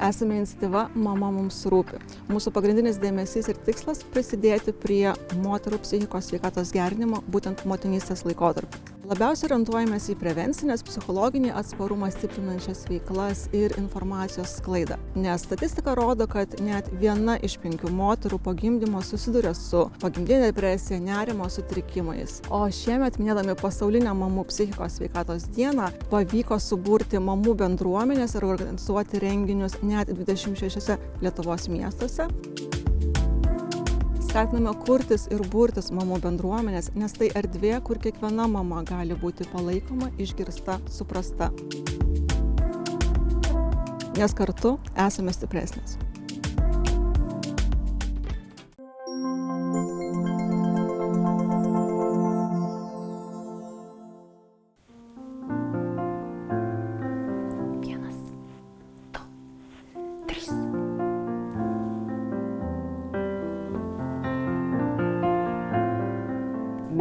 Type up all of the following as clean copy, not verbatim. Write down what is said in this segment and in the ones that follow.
Esame iniciatyva Mama mums rūpi. Mūsų pagrindinis dėmesys ir tikslas prisidėti prie moterų psichikos sveikatos gerinimo būtent motinystės laikotarpiu. Labiausiai orientuojamės į prevencinės, psichologinį atsparumą stiprinančias veiklas ir informacijos sklaidą. Nes statistika rodo, kad net 1 iš 5 moterų po gimdymo susiduria su pogimdine depresija, nerimo sutrikimais. O šiemet, minėdami pasaulinę mamų psichikos sveikatos dieną, pavyko suburti mamų bendruomenės ir organizuoti renginius net 26 Lietuvos miestuose. Skatiname kurtis ir burtis mamų bendruomenės, nes tai erdvė, kur kiekviena mama gali būti palaikoma, išgirsta, suprasta. Nes kartu esame stipresnės.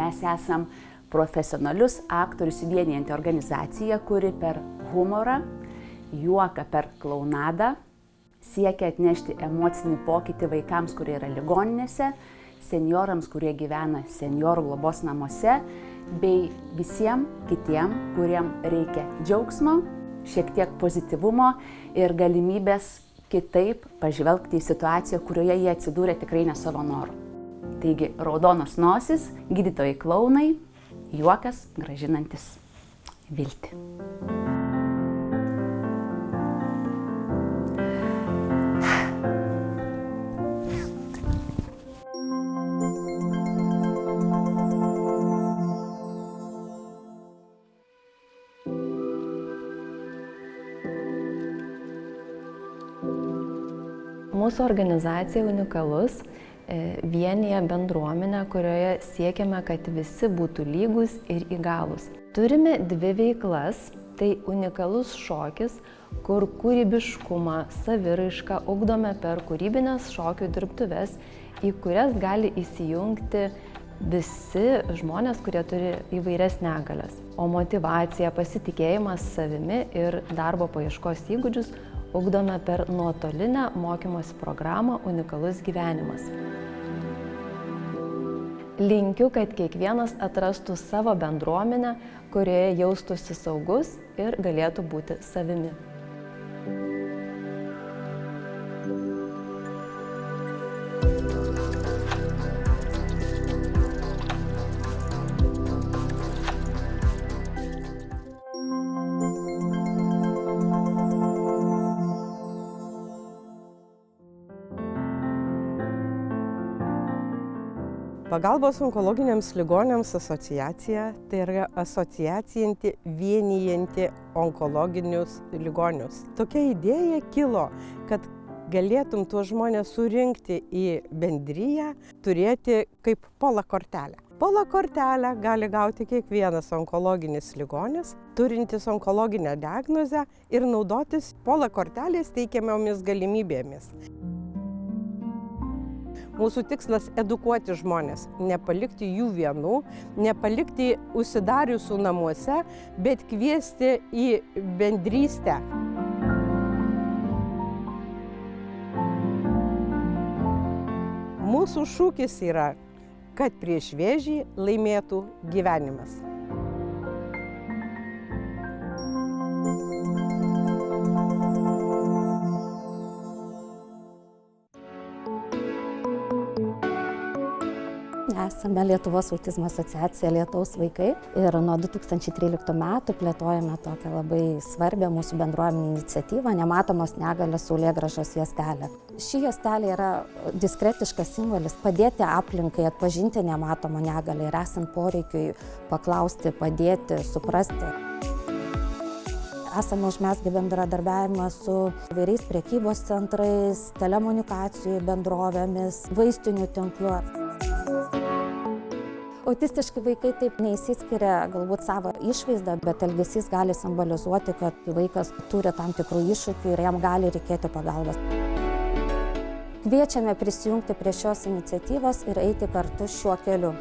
Mes esam profesionalius aktorius vienijanti organizacija, kuri per humorą, juoką per klaunadą siekia atnešti emocinį pokytį vaikams, kurie yra ligoninėse, senjorams, kurie gyvena senjorų globos namuose, bei visiems kitiem, kuriem reikia džiaugsmo, šiek tiek pozityvumo ir galimybės kitaip pažvelgti į situaciją, kurioje jie atsidūrė tikrai ne savo noru. Taigi, raudonos nosis, gydytojai klounai, juokas grąžinantis viltį. Mūsų organizacija Unikalus vienija bendruomenę, kurioje siekiame, kad visi būtų lygūs ir įgalūs. Turime 2 veiklas, tai unikalus šokis, kur kūrybiškumą, saviraišką ugdome per kūrybinės šokių dirbtuves, į kurias gali įsijungti visi žmonės, kurie turi įvairias negalias. O motyvacija, pasitikėjimas savimi ir darbo paieškos įgūdžius ugdome per nuotolinę mokymosi programą Unikalus gyvenimas. Linkiu, kad kiekvienas atrastų savo bendruomenę, kurioje jaustųsi saugus ir galėtų būti savimi. Pagalbos onkologiniams ligoniams asociacija tai yra asociacijanti, vienijanti onkologinius ligonius. Tokia idėja kilo, kad galėtum tuos žmonės surinkti į bendriją, turėti kaip pola kortelę. Pola kortelę gali gauti kiekvienas onkologinis ligonis, turintis onkologinę diagnozę ir naudotis pola kortelės teikiamomis galimybėmis. Mūsų tikslas edukuoti žmonės, nepalikti jų vienų, nepalikti užsidariusių namuose, bet kviesti į bendrystę. Mūsų šūkis yra, kad prieš vėžį laimėtų gyvenimas. Esame Lietuvos autizmo asociacija Lietaus vaikai ir nuo 2013 metų plėtojame tokią labai svarbią mūsų bendruomenę iniciatyvą Nematomos negalios saulėgrąžos juostelė. Ši juostelė yra diskretiškas simbolis padėti aplinkai atpažinti nematomą negalią ir esant poreikiui paklausti, padėti, suprasti. Esame užmezgę bendradarbiavimą su įvairiais prekybos centrais, telekomunikacijų bendrovėmis, vaistinių tinklu. Autistiški vaikai taip neįsiskiria galbūt savo išvaizdą, bet elgesys gali simbolizuoti, kad vaikas turi tam tikrų iššūkių ir jam gali reikėti pagalbos. Kviečiame prisijungti prie šios iniciatyvos ir eiti kartu šiuo keliu.